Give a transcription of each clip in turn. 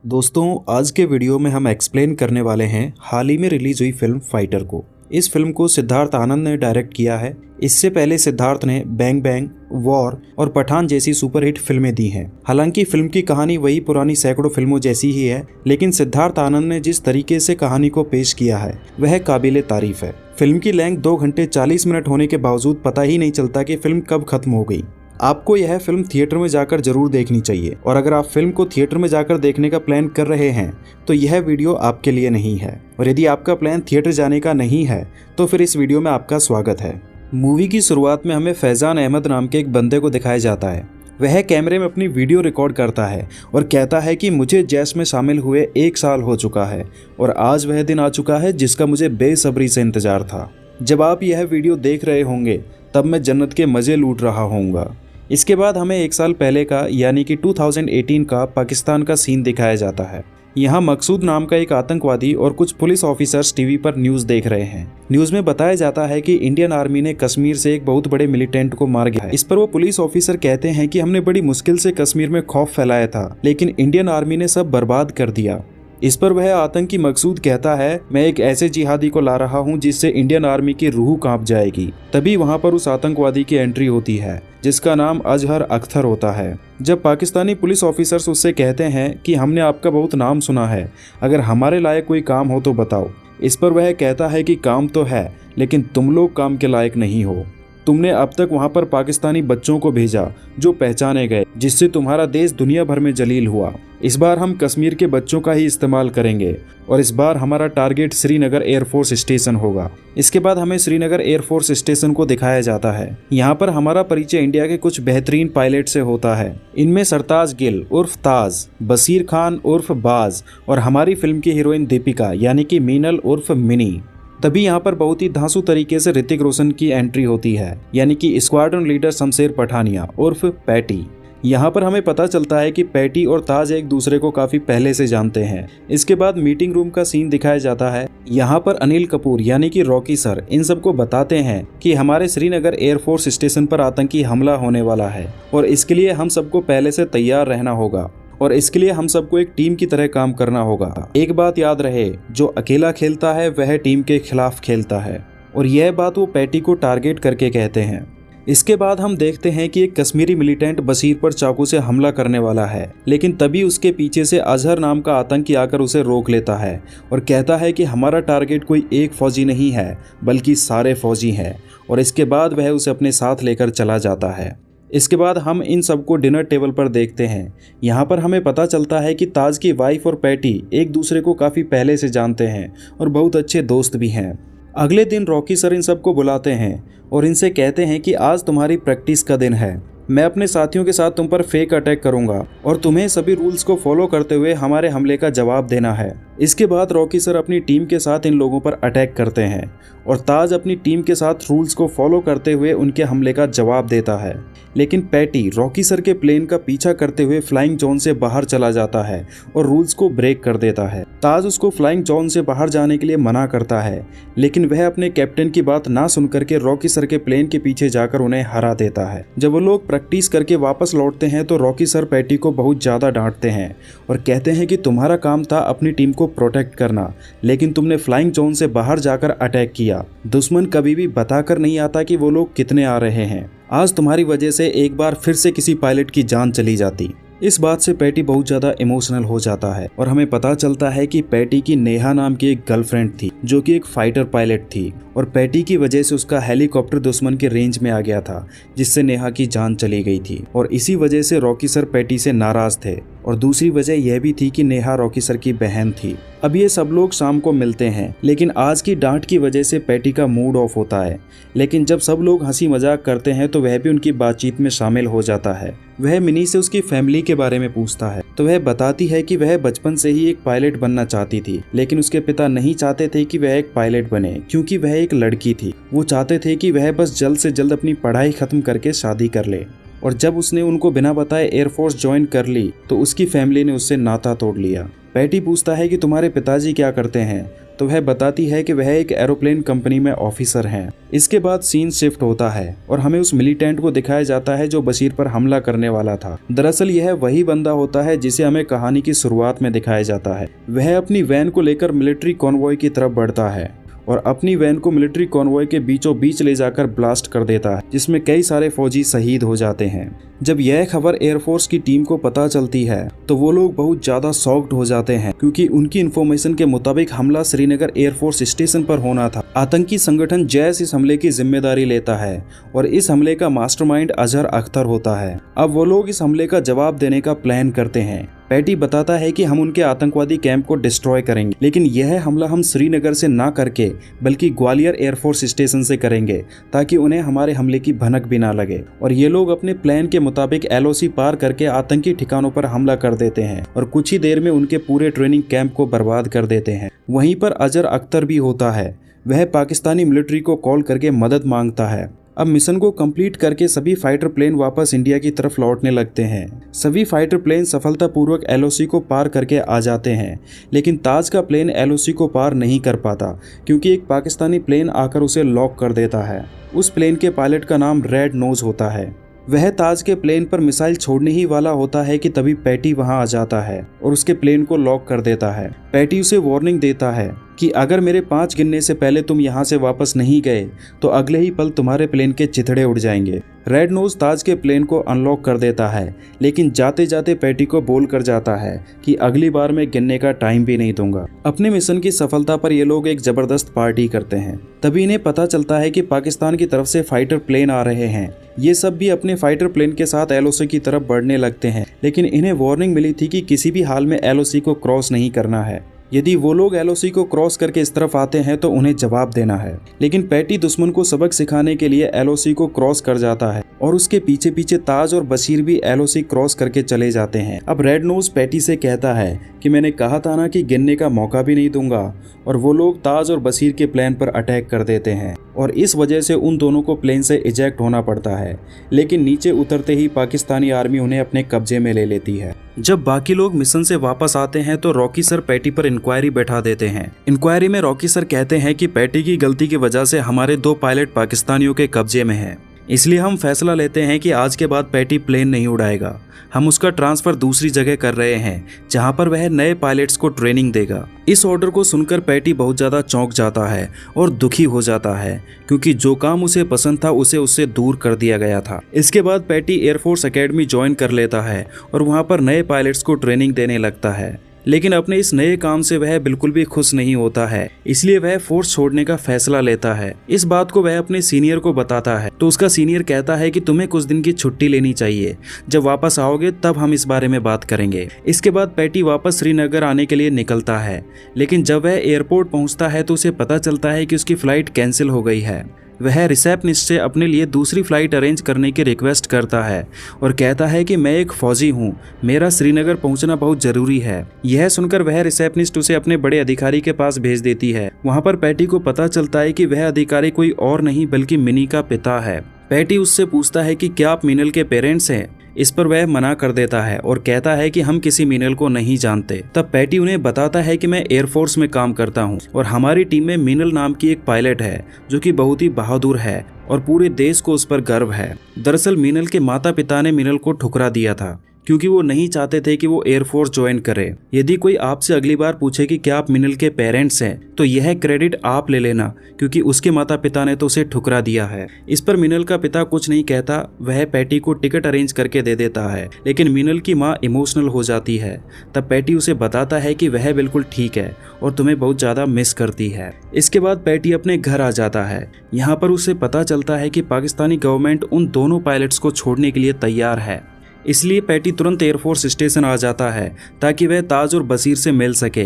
दोस्तों, आज के वीडियो में हम एक्सप्लेन करने वाले हैं हाल ही में रिलीज हुई फिल्म फाइटर को। इस फिल्म को सिद्धार्थ आनंद ने डायरेक्ट किया है। इससे पहले सिद्धार्थ ने बैंग बैंग, वॉर और पठान जैसी सुपरहिट फिल्में दी हैं। हालांकि फिल्म की कहानी वही पुरानी सैकड़ों फिल्मों जैसी ही है, लेकिन सिद्धार्थ आनंद ने जिस तरीके से कहानी को पेश किया है वह काबिले तारीफ है। फिल्म की लेंथ 2 घंटे 40 मिनट होने के बावजूद पता ही नहीं चलता कि फिल्म कब खत्म हो गई। आपको यह फिल्म थिएटर में जाकर जरूर देखनी चाहिए, और अगर आप फिल्म को थिएटर में जाकर देखने का प्लान कर रहे हैं तो यह वीडियो आपके लिए नहीं है। और यदि आपका प्लान थिएटर जाने का नहीं है तो फिर इस वीडियो में आपका स्वागत है। मूवी की शुरुआत में हमें फैजान अहमद नाम के एक बंदे को दिखाया जाता है। वह कैमरे में अपनी वीडियो रिकॉर्ड करता है और कहता है कि मुझे जैश में शामिल हुए 1 साल हो चुका है और आज वह दिन आ चुका है जिसका मुझे बेसब्री से इंतजार था। जब आप यह वीडियो देख रहे होंगे तब मैं जन्नत के मजे लूट रहा होऊंगा। इसके बाद हमें 1 साल पहले का यानी कि 2018 का पाकिस्तान का सीन दिखाया जाता है। यहाँ मकसूद नाम का एक आतंकवादी और कुछ पुलिस ऑफिसर्स टीवी पर न्यूज़ देख रहे हैं। न्यूज़ में बताया जाता है कि इंडियन आर्मी ने कश्मीर से एक बहुत बड़े मिलिटेंट को मार दिया है। इस पर वो पुलिस ऑफिसर कहते हैं कि हमने बड़ी मुश्किल से कश्मीर में खौफ फैलाया था, लेकिन इंडियन आर्मी ने सब बर्बाद कर दिया। इस पर वह आतंकी मकसूद कहता है, मैं एक ऐसे जिहादी को ला रहा हूं जिससे इंडियन आर्मी की रूह कांप जाएगी। तभी वहां पर उस आतंकवादी की एंट्री होती है जिसका नाम अजहर अख्तर होता है। जब पाकिस्तानी पुलिस ऑफिसर्स उससे कहते हैं कि हमने आपका बहुत नाम सुना है, अगर हमारे लायक कोई काम हो तो बताओ। इस पर वह कहता है कि काम तो है, लेकिन तुम लोग काम के लायक नहीं हो। तुमने अब तक वहां पर पाकिस्तानी बच्चों को भेजा जो पहचाने गए, जिससे तुम्हारा देश दुनिया भर में जलील हुआ। इस बार हम कश्मीर के बच्चों का ही इस्तेमाल करेंगे और इस बार हमारा टारगेट श्रीनगर एयरफोर्स स्टेशन होगा। इसके बाद हमें श्रीनगर एयरफोर्स स्टेशन को दिखाया जाता है। यहाँ पर हमारा परिचय इंडिया के कुछ बेहतरीन पायलट से होता है। इनमें सरताज गिल उर्फ ताज, बशीर खान उर्फ बाज और हमारी फिल्म की हीरोइन दीपिका यानी कि मीनल उर्फ मिनी। तभी यहाँ पर बहुत ही धांसू तरीके से ऋतिक रोशन की एंट्री होती है, यानी कि स्क्वाड्रन लीडर शमशेर पठानिया उर्फ पैटी। यहाँ पर हमें पता चलता है कि पैटी और ताज एक दूसरे को काफी पहले से जानते हैं। इसके बाद मीटिंग रूम का सीन दिखाया जाता है। यहाँ पर अनिल कपूर यानी कि रॉकी सर इन सबको बताते हैं कि हमारे श्रीनगर एयरफोर्स स्टेशन पर आतंकी हमला होने वाला है और इसके लिए हम सबको पहले से तैयार रहना होगा और इसके लिए हम सबको एक टीम की तरह काम करना होगा। एक बात याद रहे, जो अकेला खेलता है वह टीम के खिलाफ खेलता है। और यह बात वो पैटी को टारगेट करके कहते हैं। इसके बाद हम देखते हैं कि एक कश्मीरी मिलिटेंट बशीर पर चाकू से हमला करने वाला है, लेकिन तभी उसके पीछे से अजहर नाम का आतंकी आकर उसे रोक लेता है और कहता है कि हमारा टारगेट कोई एक फौजी नहीं है बल्कि सारे फौजी हैं। और इसके बाद वह उसे अपने साथ लेकर चला जाता है। इसके बाद हम इन सबको डिनर टेबल पर देखते हैं। यहाँ पर हमें पता चलता है कि ताज की वाइफ और पैटी एक दूसरे को काफ़ी पहले से जानते हैं और बहुत अच्छे दोस्त भी हैं। अगले दिन रॉकी सर इन सबको बुलाते हैं और इनसे कहते हैं कि आज तुम्हारी प्रैक्टिस का दिन है। मैं अपने साथियों के साथ तुम पर फेक अटैक करूंगा और तुम्हें सभी रूल्स को फॉलो करते हुए हमारे हमले का जवाब देना है। इसके बाद रॉकी सर अपनी टीम के साथ इन लोगों पर अटैक करते हैं और ताज अपनी टीम के साथ रूल्स को फॉलो करते हुए उनके हमले का जवाब देता है। लेकिन पैटी रॉकी सर के प्लेन का पीछा करते हुए फ्लाइंग जोन से बाहर चला जाता है और रूल्स को ब्रेक कर देता है। ताज उसको फ्लाइंग जोन से बाहर जाने के लिए मना करता है, लेकिन वह अपने कैप्टन की बात ना सुनकर के रॉकी सर के प्लेन के पीछे जाकर उन्हें हरा देता है। जब वो लोग प्रैक्टिस करके वापस लौटते हैं तो रॉकी सर पैटी को बहुत ज़्यादा डांटते हैं और कहते हैं कि तुम्हारा काम था अपनी टीम को प्रोटेक्ट करना, लेकिन तुमने फ्लाइंग जोन से बाहर जाकर अटैक किया। दुश्मन कभी भी बताकर नहीं आता कि वो लोग कितने आ रहे हैं। आज तुम्हारी वजह से एक बार फिर से किसी पायलट की जान चली जाती। इस बात से पैटी बहुत ज़्यादा इमोशनल हो जाता है और हमें पता चलता है कि पैटी की नेहा नाम की एक गर्लफ्रेंड थी जो कि एक फाइटर पायलट थी और पैटी की वजह से उसका हेलीकॉप्टर दुश्मन के रेंज में आ गया था, जिससे नेहा की जान चली गई थी। और इसी वजह से रॉकी सर पैटी से नाराज थे और दूसरी वजह यह भी थी कि नेहा रॉकी सर की बहन थी। अब ये सब लोग शाम को मिलते हैं, लेकिन आज की डांट की वजह से पैटी का मूड ऑफ होता है। लेकिन जब सब लोग हंसी मजाक करते हैं तो वह भी उनकी बातचीत में शामिल हो जाता है। वह मिनी से उसकी फैमिली के बारे में पूछता है तो वह बताती है कि वह बचपन से ही एक पायलट बनना चाहती थी, लेकिन उसके पिता नहीं चाहते थे कि वह एक पायलट बने क्योंकि वह एक लड़की थी। वो चाहते थे कि वह बस जल्द से जल्द अपनी पढ़ाई खत्म करके शादी कर ले। और जब उसने उनको बिना बताए एयरफोर्स ज्वाइन कर ली तो उसकी फैमिली ने उससे नाता तोड़ लिया। पैटी पूछता है कि तुम्हारे पिताजी क्या करते हैं, तो वह बताती है कि वह एक एरोप्लेन कंपनी में ऑफिसर हैं। इसके बाद सीन शिफ्ट होता है और हमें उस मिलिटेंट को दिखाया जाता है जो बशीर पर हमला करने वाला था। दरअसल यह वही बंदा होता है जिसे हमें कहानी की शुरुआत में दिखाया जाता है। वह अपनी वैन को लेकर मिलिट्री कॉन्वॉय की तरफ बढ़ता है और अपनी वैन को मिलिट्री कॉन्वॉय के बीचों बीच ले जाकर ब्लास्ट कर देता है, जिसमें कई सारे फौजी शहीद हो जाते हैं। जब यह खबर एयरफोर्स की टीम को पता चलती है तो वो लोग बहुत ज्यादा शॉक्ड हो जाते हैं, क्योंकि उनकी इन्फॉर्मेशन के मुताबिक हमला श्रीनगर एयरफोर्स स्टेशन पर होना था। आतंकी संगठन जैश इस हमले की जिम्मेदारी लेता है और इस हमले का मास्टरमाइंड अजहर अख्तर होता है। अब वो लोग इस हमले का जवाब देने का प्लान करते हैं। पैटी बताता है कि हम उनके आतंकवादी कैंप को डिस्ट्रॉय करेंगे, लेकिन यह हमला हम श्रीनगर से ना करके बल्कि ग्वालियर एयरफोर्स स्टेशन से करेंगे, ताकि उन्हें हमारे हमले की भनक भी ना लगे। और ये लोग अपने प्लान के मुताबिक LOC पार करके आतंकी ठिकानों पर हमला कर देते हैं और कुछ ही देर में उनके पूरे ट्रेनिंग कैंप को बर्बाद कर देते हैं। वहीं पर अजहर अख्तर भी होता है। वह पाकिस्तानी मिलिट्री को कॉल करके मदद मांगता है। अब मिशन को कंप्लीट करके सभी फाइटर प्लेन वापस इंडिया की तरफ लौटने लगते हैं। सभी फाइटर प्लेन सफलतापूर्वक LOC को पार करके आ जाते हैं, लेकिन ताज का प्लेन LOC को पार नहीं कर पाता, क्योंकि एक पाकिस्तानी प्लेन आकर उसे लॉक कर देता है। उस प्लेन के पायलट का नाम रेड नोज होता है। वह ताज के प्लेन पर मिसाइल छोड़ने ही वाला होता है कि तभी पैटी वहां आ जाता है और उसके प्लेन को लॉक कर देता है। पैटी उसे वार्निंग देता है कि अगर मेरे 5 गिनने से पहले तुम यहाँ से वापस नहीं गए तो अगले ही पल तुम्हारे प्लेन के चिथड़े उड़ जाएंगे। रेड नोज ताज के प्लेन को अनलॉक कर देता है, लेकिन जाते जाते पैटी को बोल कर जाता है कि अगली बार मैं गिनने का टाइम भी नहीं दूंगा। अपने मिशन की सफलता पर ये लोग एक जबरदस्त पार्टी करते हैं। तभी इन्हें पता चलता है कि पाकिस्तान की तरफ से फाइटर प्लेन आ रहे हैं। ये सब भी अपने फाइटर प्लेन के साथ LOC की तरफ बढ़ने लगते हैं, लेकिन इन्हें वार्निंग मिली थी कि किसी भी हाल में LOC को क्रॉस नहीं करना है। यदि वो लोग LOC को क्रॉस करके इस तरफ आते हैं तो उन्हें जवाब देना है। लेकिन पैटी दुश्मन को सबक सिखाने के लिए LOC को क्रॉस कर जाता है और उसके पीछे पीछे ताज और बशीर भी LOC क्रॉस करके चले जाते हैं। अब रेड नोज पैटी से कहता है कि मैंने कहा था ना कि गिनने का मौका भी नहीं दूंगा, और वो लोग ताज और बशीर के प्लेन पर अटैक कर देते हैं और इस वजह से उन दोनों को प्लेन से इजेक्ट होना पड़ता है। लेकिन नीचे उतरते ही पाकिस्तानी आर्मी उन्हें अपने कब्जे में ले लेती है। जब बाकी लोग मिशन से वापस आते हैं तो रॉकी सर पैटी पर इंक्वायरी बैठा देते हैं। इंक्वायरी में रॉकी सर कहते हैं कि पैटी की गलती की वजह से हमारे 2 पायलट पाकिस्तानियों के कब्जे में हैं, इसलिए हम फैसला लेते हैं कि आज के बाद पैटी प्लेन नहीं उड़ाएगा। हम उसका ट्रांसफर दूसरी जगह कर रहे हैं, जहां पर वह नए पायलट्स को ट्रेनिंग देगा। इस ऑर्डर को सुनकर पैटी बहुत ज्यादा चौंक जाता है और दुखी हो जाता है, क्योंकि जो काम उसे पसंद था उसे उससे दूर कर दिया गया था। इसके बाद पैटी एयरफोर्स एकेडमी ज्वाइन कर लेता है और वहां पर नए पायलट्स को ट्रेनिंग देने लगता है। लेकिन अपने इस नए काम से वह बिल्कुल भी खुश नहीं होता है, इसलिए वह फोर्स छोड़ने का फैसला लेता है। इस बात को वह अपने सीनियर को बताता है तो उसका सीनियर कहता है कि तुम्हें कुछ दिन की छुट्टी लेनी चाहिए, जब वापस आओगे तब हम इस बारे में बात करेंगे। इसके बाद पैटी वापस श्रीनगर आने के लिए निकलता है, लेकिन जब वह एयरपोर्ट पहुंचता है तो उसे पता चलता है कि उसकी फ्लाइट कैंसिल हो गई है। वह रिसेप्शनिस्ट से अपने लिए दूसरी फ्लाइट अरेंज करने की रिक्वेस्ट करता है और कहता है कि मैं एक फौजी हूँ, मेरा श्रीनगर पहुँचना बहुत जरूरी है। यह सुनकर वह रिसेप्शनिस्ट उसे अपने बड़े अधिकारी के पास भेज देती है। वहाँ पर पैटी को पता चलता है कि वह अधिकारी कोई और नहीं बल्कि मिनी का पिता है। पैटी उससे पूछता है कि क्या आप मीनल के पेरेंट्स हैं। इस पर वह मना कर देता है और कहता है कि हम किसी मीनल को नहीं जानते। तब पैटी उन्हें बताता है कि मैं एयरफोर्स में काम करता हूँ और हमारी टीम में मीनल नाम की एक पायलट है जो कि बहुत ही बहादुर है और पूरे देश को उस पर गर्व है। दरअसल मीनल के माता पिता ने मीनल को ठुकरा दिया था, क्योंकि वो नहीं चाहते थे कि वो एयरफोर्स ज्वाइन करे। यदि कोई आपसे अगली बार पूछे कि क्या आप मिनल के पेरेंट्स हैं, तो यह क्रेडिट आप ले लेना, क्योंकि उसके माता पिता ने तो उसे ठुकरा दिया है। इस पर मिनल का पिता कुछ नहीं कहता, वह पैटी को टिकट अरेंज करके दे देता है। लेकिन मिनल की माँ इमोशनल हो जाती है। तब पैटी उसे बताता है कि वह बिल्कुल ठीक है और तुम्हें बहुत ज्यादा मिस करती है। इसके बाद पैटी अपने घर आ जाता है। यहाँ पर उसे पता चलता है कि पाकिस्तानी गवर्नमेंट उन दोनों पायलट्स को छोड़ने के लिए तैयार है। इसलिए पैटी तुरंत एयरफोर्स स्टेशन आ जाता है ताकि वह ताज और बशीर से मिल सके।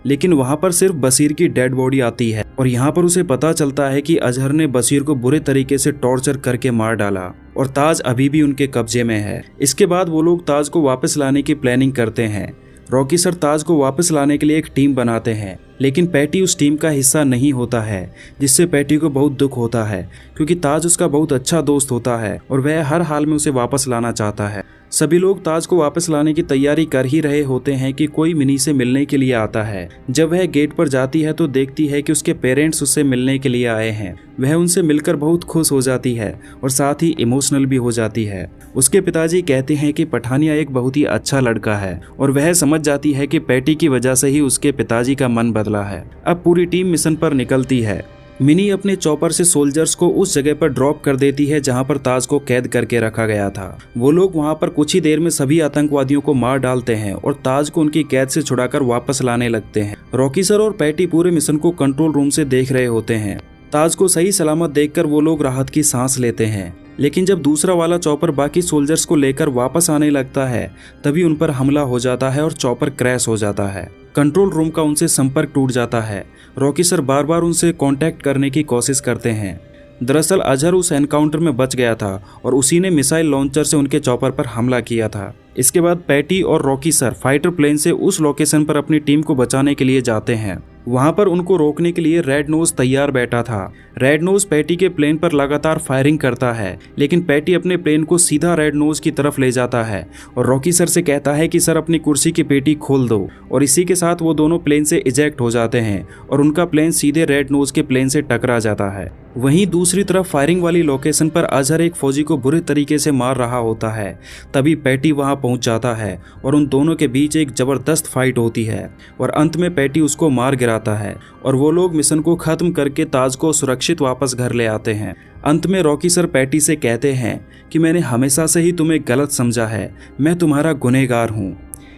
लेकिन वहां पर सिर्फ बशीर की डेड बॉडी आती है और यहाँ पर उसे पता चलता है कि अजहर ने बशीर को बुरे तरीके से टॉर्चर करके मार डाला और ताज अभी भी उनके कब्जे में है। इसके बाद वो लोग ताज को वापस लाने की प्लानिंग करते हैं। रॉकी सर ताज को वापस लाने के लिए एक टीम बनाते हैं, लेकिन पैटी उस टीम का हिस्सा नहीं होता है, जिससे पैटी को बहुत दुख होता है, क्योंकि ताज उसका बहुत अच्छा दोस्त होता है और वह हर हाल में उसे वापस लाना चाहता है। सभी लोग ताज को वापस लाने की तैयारी कर ही रहे होते हैं कि कोई मिनी से मिलने के लिए आता है। जब वह गेट पर जाती है तो देखती है कि उसके पेरेंट्स उससे मिलने के लिए आए हैं। वह उनसे मिलकर बहुत खुश हो जाती है और साथ ही इमोशनल भी हो जाती है। उसके पिताजी कहते हैं कि पठानिया एक बहुत ही अच्छा लड़का है और वह समझ जाती है कि पैटी की वजह से ही उसके पिताजी का मन बदला है। अब पूरी टीम मिशन पर निकलती है। मिनी अपने चॉपर से सोल्जर्स को उस जगह पर ड्रॉप कर देती है जहां पर ताज को कैद करके रखा गया था। वो लोग वहां पर कुछ ही देर में सभी आतंकवादियों को मार डालते हैं और ताज को उनकी कैद से छुड़ाकर वापस लाने लगते हैं। रॉकी सर और पैटी पूरे मिशन को कंट्रोल रूम से देख रहे होते हैं। ताज को सही सलामत देखकर वो लोग राहत की सांस लेते हैं। लेकिन जब दूसरा वाला चॉपर बाकी सोल्जर्स को लेकर वापस आने लगता है तभी उन पर हमला हो जाता है और चॉपर क्रैश हो जाता है। कंट्रोल रूम का उनसे संपर्क टूट जाता है। रॉकी सर बार बार उनसे कांटेक्ट करने की कोशिश करते हैं। दरअसल अजहर उस एनकाउंटर में बच गया था और उसी ने मिसाइल लॉन्चर से उनके चॉपर पर हमला किया था। इसके बाद पैटी और रॉकी सर फाइटर प्लेन से उस लोकेशन पर अपनी टीम को बचाने के लिए जाते हैं। वहां पर उनको रोकने के लिए रेड नोज तैयार बैठा था। रेड नोज पैटी के प्लेन पर लगातार फायरिंग करता है, लेकिन पैटी अपने प्लेन को सीधा रेड नोज की तरफ ले जाता है और रॉकी सर से कहता है कि सर अपनी कुर्सी की पेटी खोल दो, और इसी के साथ वो दोनों प्लेन से इजेक्ट हो जाते हैं और उनका प्लेन सीधे रेड नोज के प्लेन से टकरा जाता है। वहीं दूसरी तरफ फायरिंग वाली लोकेशन पर अजहर एक फौजी को बुरे तरीके से मार रहा होता है। तभी पैटी वहां पहुंच जाता है और उन दोनों के बीच एक जबरदस्त फाइट होती है और अंत में पैटी उसको मार गिराता है और वो लोग मिशन को खत्म करके ताज को सुरक्षित वापस घर ले आते हैं। अंत में रॉकी सर पैटी से कहते हैं कि मैंने हमेशा से ही तुम्हें गलत समझा है, मैं तुम्हारा गुनहगार हूँ।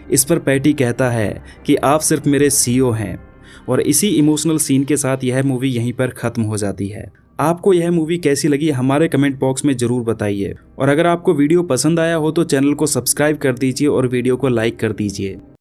इस पर पैटी कहता है कि आप सिर्फ मेरे सीईओ हैं। और इसी इमोशनल सीन के साथ यह मूवी यहीं पर खत्म हो जाती है। आपको यह मूवी कैसी लगी हमारे कमेंट बॉक्स में जरूर बताइए, और अगर आपको वीडियो पसंद आया हो तो चैनल को सब्सक्राइब कर दीजिए और वीडियो को लाइक कर दीजिए।